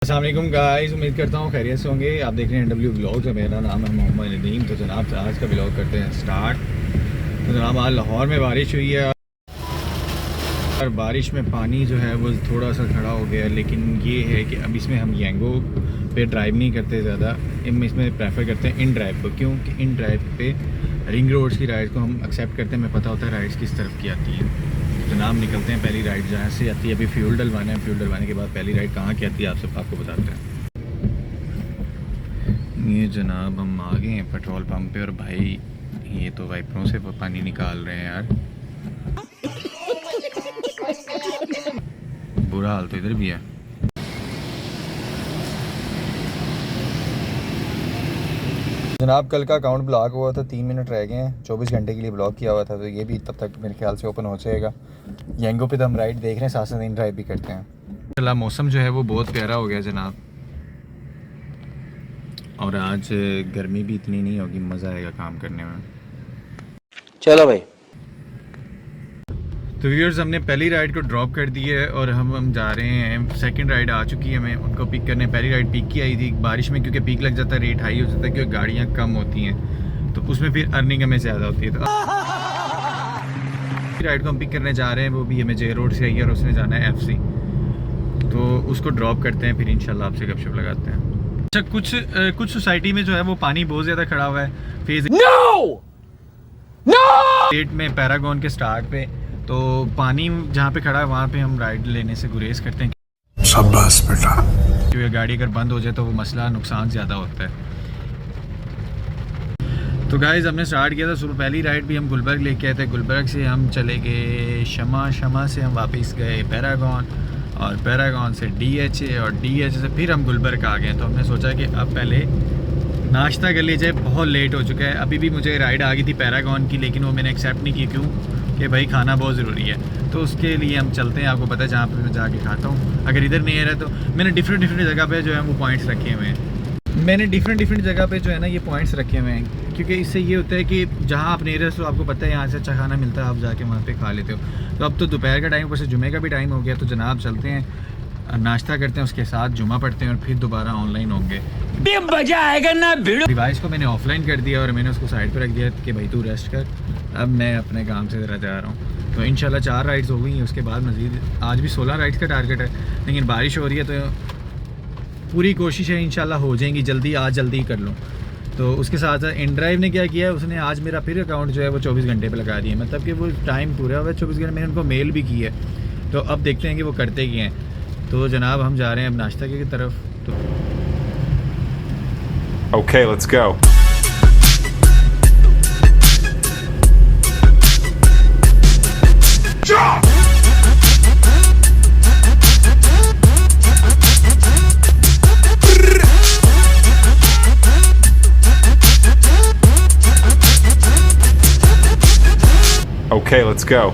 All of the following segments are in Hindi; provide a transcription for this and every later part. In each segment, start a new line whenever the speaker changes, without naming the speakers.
अस्सलाम वालेकुम गाइस, उम्मीद करता हूँ खैरियत से होंगे। आप देख रहे हैं डब्ल्यू ब्लॉग। मेरा नाम है मोहम्मद नदीम। तो जनाब आज का ब्लॉग करते हैं स्टार्ट। तो जनाब आज लाहौर में बारिश हुई है और बारिश में पानी जो है वो थोड़ा सा खड़ा हो गया है। लेकिन ये है कि अब इसमें हम येंगो पे ड्राइव नहीं करते ज़्यादा, इसमें प्रेफर करते हैं इन ड्राइव को, क्योंकि इन ड्राइव पे रिंग रोड्स की राइड को हम एक्सेप्ट करते हैं। हमें पता होता है राइड्स किस तरफ की आती है। जनाब निकलते हैं, पहली राइड जहाँ से आती है अभी फ्यूल डलवाना है। फ्यूल डलवाने के बाद पहली राइड कहाँ की आती है आपको बताते हैं। ये जनाब हम आ गए हैं पेट्रोल पंप पे और भाई ये तो वाइपरों से पानी निकाल रहे हैं यार। बुरा हाल तो इधर भी है। जनाब कल का अकाउंट ब्लॉक हुआ था, 3 मिनट रह गए हैं। 24 घंटे के लिए ब्लॉक किया हुआ था, तो ये भी तब तक मेरे ख्याल से ओपन हो जाएगा। येंगो पे तो हम राइड देख रहे हैं, साथ साथ इन ड्राइव भी करते हैं। चला मौसम जो है वो बहुत प्यारा हो गया जनाब, और आज गर्मी भी इतनी नहीं होगी, मज़ा आएगा काम करने में।
चलो भाई।
तो व्यूअर्स हमने पहली राइड को ड्रॉप कर दी है और हम जा रहे हैं। सेकंड राइड आ चुकी है, हमें उनको पिक करने। पहली राइड पीक की आई थी बारिश में, क्योंकि पीक लग जाता है, रेट हाई हो जाता है, क्योंकि गाड़ियाँ कम होती हैं तो उसमें फिर अर्निंग हमें ज़्यादा होती है। तो राइड को हम पिक करने जा रहे हैं, वो भी हमें जे रोड से आई है और उसने जाना है FC। तो उसको ड्रॉप करते हैं, फिर इंशाल्लाह आपसे गपशप लगाते हैं। अच्छा कुछ सोसाइटी में जो है वो पानी बहुत ज़्यादा खड़ा हुआ है फेज गेट में पैरागॉन के स्टार्ट पे। तो पानी जहाँ पे खड़ा है वहाँ पे हम राइड लेने से गुरेज करते हैं,
शाबाश बेटा।
क्योंकि गाड़ी अगर बंद हो जाए तो वो मसला नुकसान ज़्यादा होता है। तो गाइस हमने स्टार्ट किया था सुबह। पहली राइड भी हम गुलबर्ग लेके आए थे। गुलबर्ग से हम चले गए शमा से हम वापस गए पैरागॉन, और पैरागॉन से DHA, और DHA से फिर हम गुलबर्ग आ गए। तो हमने सोचा कि अब पहले नाश्ता कर लीजिए, बहुत लेट हो चुका है। अभी भी मुझे राइड आ गई थी पैरागॉन की, लेकिन वो मैंने एक्सेप्ट नहीं की। क्यों कि भाई खाना बहुत ज़रूरी है। तो उसके लिए हम चलते हैं, आपको पता है जहाँ पे मैं जाके खाता हूँ। अगर इधर नहीं आ रहा तो मैंने डिफरेंट जगह पे जो है वो पॉइंट्स रखे हुए हैं। मैंने डिफरेंट जगह पे जो है ना ये पॉइंट्स रखे हुए हैं, क्योंकि इससे ये होता है कि जहाँ आप नियरेस्ट हो, आपको पता है यहाँ से अच्छा खाना मिलता है, आप जाके वहाँ पे खा लेते हो। तो अब तो दोपहर का टाइम, ऊपर से जुमे का भी टाइम हो गया। तो जनाब चलते हैं, नाश्ता करते हैं, उसके साथ जुमा पढ़ते हैं और फिर दोबारा ऑनलाइन होंगे।
मजा आएगा ना भिड़ो।
डिवाइस को मैंने ऑफलाइन कर दिया और मैंने उसको साइड पर रख दिया कि भाई तू रेस्ट कर, अब मैं अपने काम से ज़रा जा रहा हूँ। तो इंशाल्लाह 4 राइड्स हो गई हैं, उसके बाद मज़ीद आज भी 16 राइड्स का टारगेट है। लेकिन बारिश हो रही है तो पूरी कोशिश है इंशाल्लाह हो जाएंगी जल्दी, आज जल्दी कर लूँ। तो उसके साथ साथ इन ड्राइव ने क्या किया है, उसने आज मेरा फिर अकाउंट जो है वो 24 घंटे पे लगा दिया। मतलब कि वो टाइम पूरा हुआ है 24 घंटे। मैंने उनको मेल भी की है, तो अब देखते हैं कि वो करते क्या हैं। तो जनाब हम जा रहे हैं अब नाश्ता की तरफ। तो
Okay, let's go. Okay, let's go.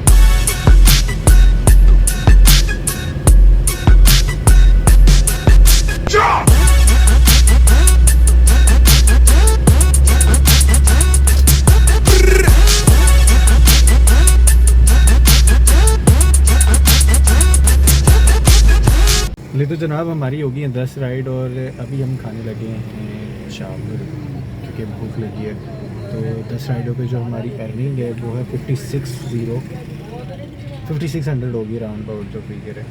ले तो जनाब हमारी होगी है 10 राइड, और अभी हम खाने लगे हैं शाम को, क्योंकि भूख लगी है। तो 10 राइडों पे जो हमारी अर्निंग है वो है 5600 होगी राउंड अबाउट जो फिगर है।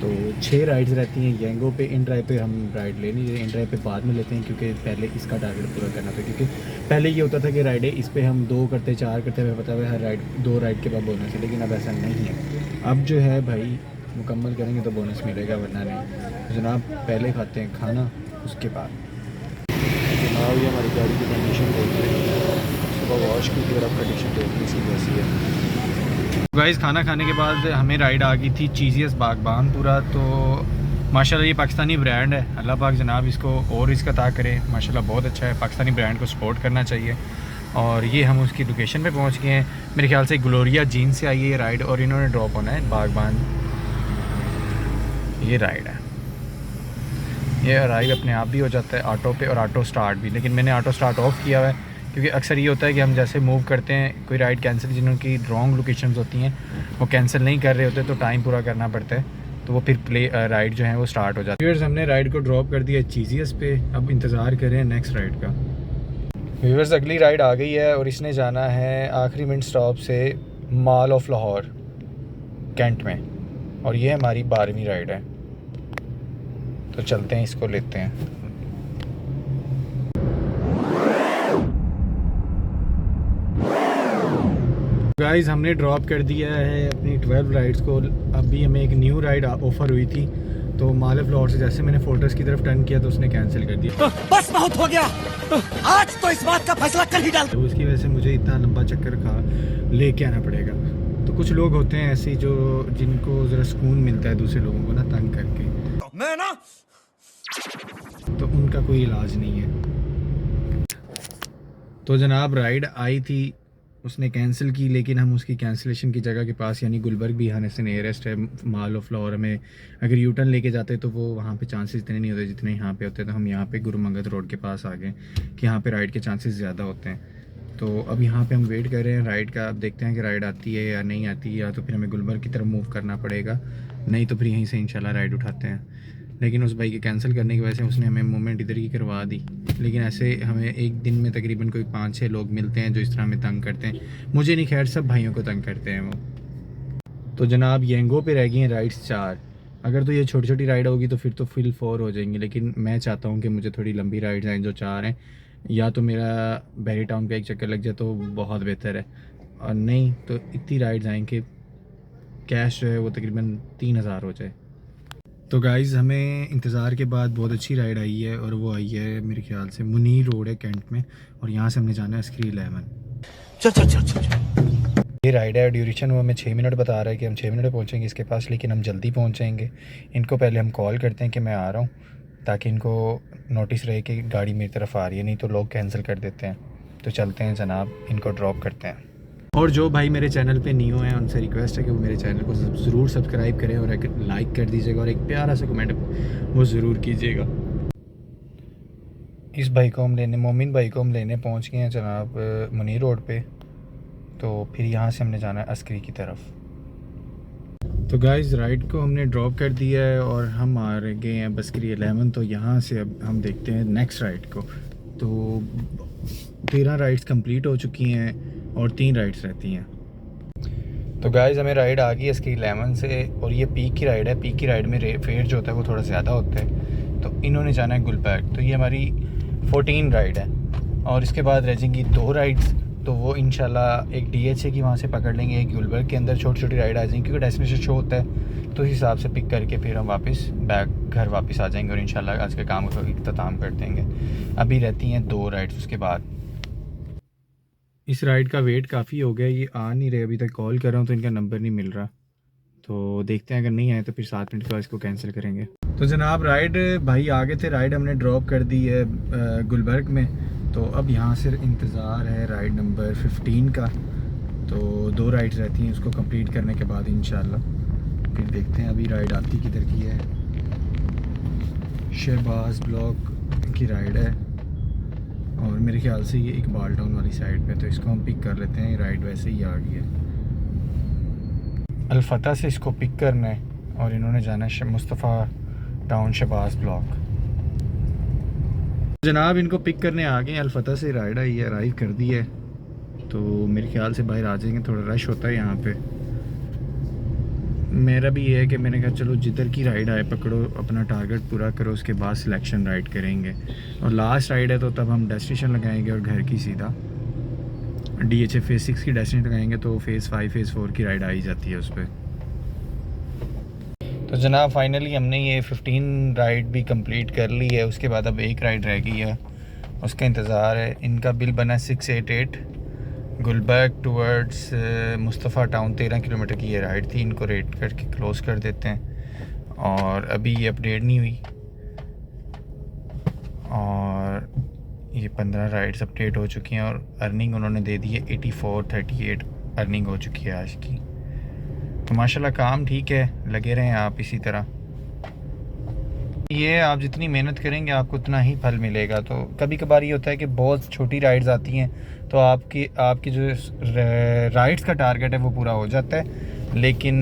तो 6 राइड्स रहती हैं येंगो पे। इन ड्राइव पे हम राइड ले नहीं, इन ड्राइव पे बाद में लेते हैं, क्योंकि पहले इसका टारगेट पूरा करना था। क्योंकि पहले ये होता था कि राइडें इस पर हम 2 करते 4 करते हुए, पता है हर राइड 2 राइड के बाद बोनस है, लेकिन अब ऐसा नहीं है। अब जो है भाई मुकम्मल करेंगे तो बोनस मिलेगा, वरना नहीं। तो जनाब पहले खाते हैं खाना, उसके बाद जनाब ये हमारी गाड़ी की कंडीशन देख रहे हैं, सुबह वॉश की थी और अब कंडीशन देखने सी वैसी है। गाइस खाना खाने के बाद हमें राइड आ गई थी चीज़ियस बागबान पूरा। तो माशाल्लाह ये पाकिस्तानी ब्रांड है, अल्लाह पाक जनाब इसको और इसका ता करे। माशाल्लाह बहुत अच्छा है, पाकिस्तानी ब्रांड को सपोर्ट करना चाहिए। और ये हम उसकी लोकेशन पे पहुंच गए हैं। मेरे ख्याल से ग्लोरिया जीन से आई है ये राइड, और इन्होंने ड्रॉप होना है बागबान। ये राइड है, ये अराइव अपने आप भी हो जाता है ऑटो पे और ऑटो स्टार्ट भी। लेकिन मैंने ऑटो स्टार्ट ऑफ किया हुआ है, क्योंकि अक्सर ये होता है कि हम जैसे मूव करते हैं कोई राइड कैंसिल, जिनकी रॉन्ग लोकेशंस होती हैं वो कैंसिल नहीं कर रहे होते, तो टाइम पूरा करना पड़ता है। तो वो फिर राइड जो है वो स्टार्ट हो जाती है। व्यूअर्स हमने राइड को ड्रॉप कर दिया चीज़ियस पे, अब इंतज़ार करें नेक्स्ट राइड का। व्यूअर्स अगली राइड आ गई है और इसने जाना है आखिरी मिनट स्टॉप से मॉल ऑफ लाहौर कैंट में, और ये हमारी 12वीं राइड है। तो चलते हैं, इसको लेते हैं। गाइस हमने ड्रॉप कर दिया है अपनी 12 राइड्स को। अभी हमें एक न्यू राइड ऑफ़र हुई थी, तो मॉल ऑफ लाहौर से जैसे मैंने फोर्ट्रेस की तरफ टर्न किया तो उसने कैंसिल कर दिया।
बस बहुत हो गया, आज तो इस बात का फैसला कर ही डाल।
तो उसकी वजह से मुझे इतना लंबा चक्कर खा लेके आना पड़ेगा। तो कुछ लोग होते हैं ऐसे जो जिनको ज़रा सुकून मिलता है दूसरे लोगों को ना तंग करके,
मैं ना
तो उनका कोई इलाज नहीं है। तो जनाब राइड आई थी, उसने कैंसिल की, लेकिन हम उसकी कैंसिलेशन की जगह के पास यानी गुलबर्ग भी आने से नियरेस्ट है मॉल ऑफ लाहौर में। अगर यू टर्न लेके जाते तो वो वहाँ पे चांसेस इतने नहीं होते जितने यहाँ पे होते। तो हम यहाँ पे गुरु मंगत रोड के पास आ गए कि यहाँ पे राइड के चांसेस ज़्यादा होते हैं। तो अब यहाँ पे हम वेट कर रहे हैं राइड का। अब देखते हैं कि राइड आती है या नहीं आती, या तो फिर हमें गुलबर्ग की तरफ मूव करना पड़ेगा, नहीं तो फिर यहीं से इंशाल्लाह राइड उठाते हैं। लेकिन उस भाई के कैंसिल करने की वजह से उसने हमें मूवमेंट इधर की करवा दी। लेकिन ऐसे हमें एक दिन में तकरीबन कोई 5-6 लोग मिलते हैं जो इस तरह हमें तंग करते हैं। मुझे नहीं, खैर सब भाइयों को तंग करते हैं वो। तो जनाब येंगो पे रह गई हैं राइड्स 4। अगर तो ये छोटी छोटी राइड होगी तो फिर तो फुल 4 हो जाएंगी, लेकिन मैं चाहता हूँ कि मुझे थोड़ी लंबी राइड्स आएँ जो 4 हैं। या तो मेरा बैरी टाउन का एक चक्कर लग जाए तो बहुत बेहतर है, और नहीं तो इतनी राइड्स आएँ कि कैश जो है वो तकरीबन 3000 हो जाए। तो गाइज़ हमें इंतज़ार के बाद बहुत अच्छी राइड आई है, और वो आई है मेरे ख्याल से मुनीर रोड है कैंट में, और यहाँ से हमने जाना है स्क्री 11।
चल।
ये राइड है, ड्यूरेशन वो हमें 6 मिनट बता रहा है कि हम 6 मिनट में पहुँचेंगे इसके पास, लेकिन हम जल्दी पहुँचेंगे। इनको पहले हम कॉल करते हैं कि मैं आ रहा हूँ, ताकि इनको नोटिस रहे कि गाड़ी मेरी तरफ आ रही है, नहीं तो लोग कैंसिल कर देते हैं। तो चलते हैं जनाब, इनको ड्रॉप करते हैं। और जो भाई मेरे चैनल पे न्यू हैं उनसे रिक्वेस्ट है कि वो मेरे चैनल को ज़रूर सब्सक्राइब करें और एक लाइक कर दीजिएगा और एक प्यारा सा कमेंट वो ज़रूर कीजिएगा। इस भाई को हम लेने, मोमिन भाई को हम लेने पहुंच गए हैं जनाब मुनीर रोड पे। तो फिर यहाँ से हमने जाना है अस्करी की तरफ। तो गाइस राइड को हमने ड्रॉप कर दिया है और हम आ गए हैं बस्करी 11। तो यहाँ से अब हम देखते हैं नेक्स्ट राइड को। तो 13 राइड्स कंप्लीट हो चुकी हैं और 3 राइड्स रहती हैं। तो गाइस हमें राइड आ गई है इसकी 11 से, और ये पीक की राइड है। पीक की राइड में फेयर जो होता है वो थोड़ा ज़्यादा होता है। तो इन्होंने जाना है गुलबर्ग। तो ये हमारी 14 राइड है, और इसके बाद रह जाएंगी 2 राइड्स। तो वो इंशाल्लाह एक DHA की वहाँ से पकड़ लेंगे, एक गुलबर्ग के अंदर छोटी छोटी राइड आ जाएंगी, क्योंकि डेस्टिनेशन शो होता है। तो इस हिसाब से पिक करके फिर हम वापस घर वापस आ जाएंगे और इंशाल्लाह आज के काम का इख्तिताम कर देंगे। अभी रहती हैं 2 राइड्स। उसके बाद इस राइड का वेट काफ़ी हो गया, ये आ नहीं रहे अभी तक। कॉल कर रहा हूँ तो इनका नंबर नहीं मिल रहा। तो देखते हैं, अगर नहीं आए तो फिर 7 मिनट के बाद इसको कैंसिल करेंगे। तो जनाब राइड भाई आगे थे, राइड हमने ड्रॉप कर दी है गुलबर्ग में। तो अब यहाँ से इंतज़ार है राइड नंबर 15 का। तो 2 राइड्स रहती हैं, उसको कंप्लीट करने के बाद इंशाल्लाह फिर देखते हैं अभी राइड आती किधर की है। शहबाज ब्लॉक की राइड है, और मेरे ख्याल से ये इकबाल टाउन वाली साइड पे। तो इसको हम पिक कर लेते हैं, राइड वैसे ही आ गई है। अलफता से इसको पिक करना है, और इन्होंने जाना है मुस्तफ़ा टाउन शहबाज ब्लॉक। जनाब इनको पिक करने आ गए, अलफता से राइड आई है, अराइव कर दी है। तो मेरे ख्याल से बाहर आ जाएंगे, थोड़ा रश होता है यहाँ पे। मेरा भी ये है कि मैंने कहा चलो जिधर की राइड आए पकड़ो, अपना टारगेट पूरा करो, उसके बाद सिलेक्शन राइड करेंगे। और लास्ट राइड है तो तब हम डेस्टिनेशन लगाएंगे, और घर की सीधा DHA फेज़ 6 की डेस्टिनेशन लगाएंगे। तो फेज़ 5 फेज़ 4 की राइड आ ही जाती है उस पर। तो जनाब फाइनली हमने ये 15 राइड भी कंप्लीट कर ली है। उसके बाद अब एक राइड रह गई है, उसका इंतज़ार है। इनका बिल बना 688 Gulberg towards Mustafa town. 13 kilometre की ये राइड थी। इनको रेट करके क्लोज़ कर देते हैं, और अभी ये अपडेट नहीं हुई, और ये 15 राइड्स अपडेट हो चुकी हैं, और अर्निंग उन्होंने दे दी है 8438 अर्निंग हो चुकी है आज की। तो माशाल्लाह काम ठीक है, लगे रहें आप इसी तरह। ये आप जितनी मेहनत करेंगे आपको उतना ही फल मिलेगा। तो कभी कभार ये होता है कि बहुत छोटी राइड्स आती हैं, तो आपकी जो राइड्स का टारगेट है वो पूरा हो जाता है, लेकिन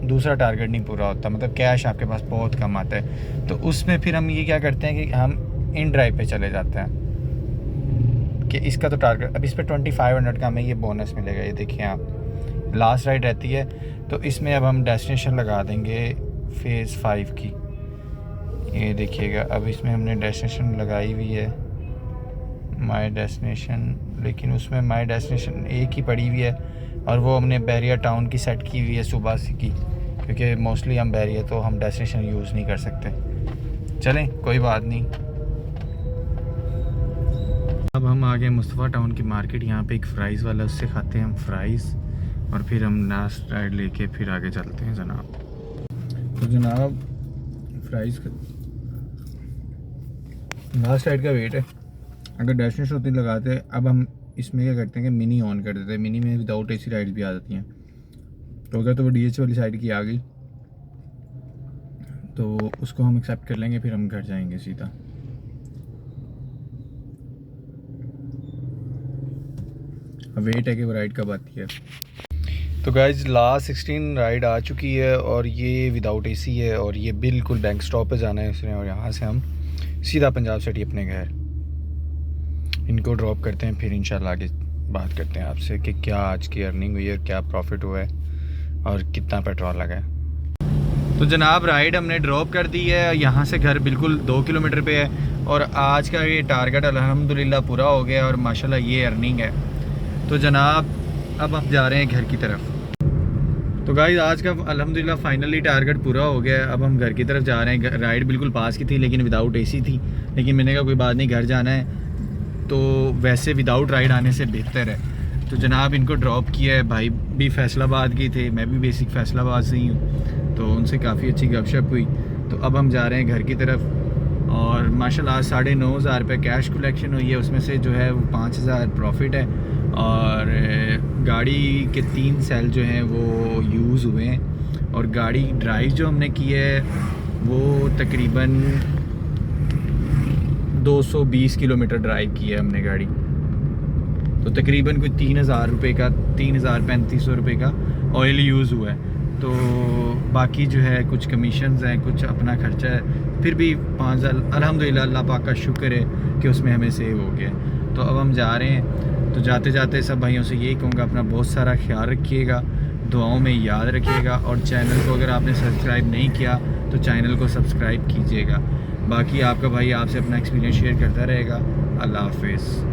दूसरा टारगेट नहीं पूरा होता, मतलब कैश आपके पास बहुत कम आता है, तो उसमें फिर हम ये क्या करते हैं कि हम इन ड्राइव पे चले जाते हैं कि इसका तो टारगेट, अब इस पर 2500 का हमें ये बोनस मिलेगा। ये देखिए आप, लास्ट राइड रहती है, तो इसमें अब हम डेस्टिनेशन लगा देंगे फेज़ 5 की। ये देखिएगा, अब इसमें हमने डेस्टिनेशन लगाई हुई है माई डेस्टिनेशन, लेकिन उसमें माई डेस्टिनेशन एक ही पड़ी हुई है और वो हमने बैरिया टाउन की सेट की हुई है सुबह से की, क्योंकि मोस्टली हम बैरिया तो हम डेस्टिनेशन यूज़ नहीं कर सकते। चलें कोई बात नहीं। अब हम आ गए मुस्तफ़ा टाउन की मार्केट, यहाँ पे एक फ़्राइज़ वाला, उससे खाते हैं हम फ़्राइज़ और फिर हम लास्ट राइड लेके फिर आगे चलते हैं जनाब। तो जनाब फ़्राइज़ का लास्ट राइड का वेट है, अगर डेस्टिनेशन होती लगाते, अब हम इसमें क्या करते हैं कि मिनी ऑन कर देते हैं। मिनी में विदाउट एसी राइड्स भी आ जाती हैं, तो अगर तो वो DH वाली साइड की आ गई तो उसको हम एक्सेप्ट कर लेंगे, फिर हम घर जाएंगे सीधा। वेट है कि वो राइड कब आती है। तो गाइज लास्ट 16 राइड आ चुकी है और ये विदाउट एसी है और ये बिल्कुल बैंक स्टॉप पे जाना है इसने, और यहाँ से हम सीधा पंजाब सिटी अपने घर इनको ड्रॉप करते हैं, फिर इंशाल्लाह आगे बात करते हैं आपसे कि क्या आज की अर्निंग हुई है, क्या प्रॉफिट हुआ है और कितना पेट्रोल लगा है। तो जनाब राइड हमने ड्रॉप कर दी है, यहाँ से घर बिल्कुल 2 किलोमीटर पे है और आज का ये टारगेट अल्हम्दुलिल्लाह पूरा हो गया और माशाल्लाह ये अर्निंग है। तो जनाब अब हम जा रहे हैं घर की तरफ। तो गाइस आज का अल्हम्दुलिल्लाह फाइनली टारगेट पूरा हो गया है, अब हम घर की तरफ जा रहे हैं। राइड बिल्कुल पास की थी लेकिन विदाउट एसी थी, लेकिन मैंने कहा कोई बात नहीं, घर जाना है तो वैसे विदाउट राइड आने से बेहतर है। तो जनाब इनको ड्रॉप किया है, भाई भी फैसलाबाद की थे, मैं भी बेसिक फैसलाबाद से ही हूँ, तो उनसे काफ़ी अच्छी गपशप हुई। तो अब हम जा रहे हैं घर की तरफ और माशाल्लाह 9,500 रुपये कैश कलेक्शन हुई है, उसमें से जो है वो 5,000 प्रॉफिट है और गाड़ी के 3 सेल जो हैं वो यूज़ हुए हैं और गाड़ी ड्राइव जो हमने की है वो तकरीबन 220 किलोमीटर ड्राइव की है हमने गाड़ी, तो तकरीबन कोई 3,000 रुपये का 3,3500 रुपये का ऑयल यूज़ हुआ है। तो बाकी जो है कुछ कमीशंस हैं, कुछ अपना खर्चा है, फिर भी 5,000 अल्हम्दुलिल्लाह अल्लाह पाक का शुक्र है कि उसमें हमें सेव हो गया। तो अब हम जा रहे हैं, तो जाते जाते सब भाइयों से यही कहूँगा अपना बहुत सारा ख्याल रखिएगा, दुआओं में याद रखिएगा और चैनल को अगर आपने सब्सक्राइब नहीं किया तो चैनल को सब्सक्राइब कीजिएगा। बाकी आपका भाई आपसे अपना एक्सपीरियंस शेयर करता रहेगा। अल्लाह हाफिज़।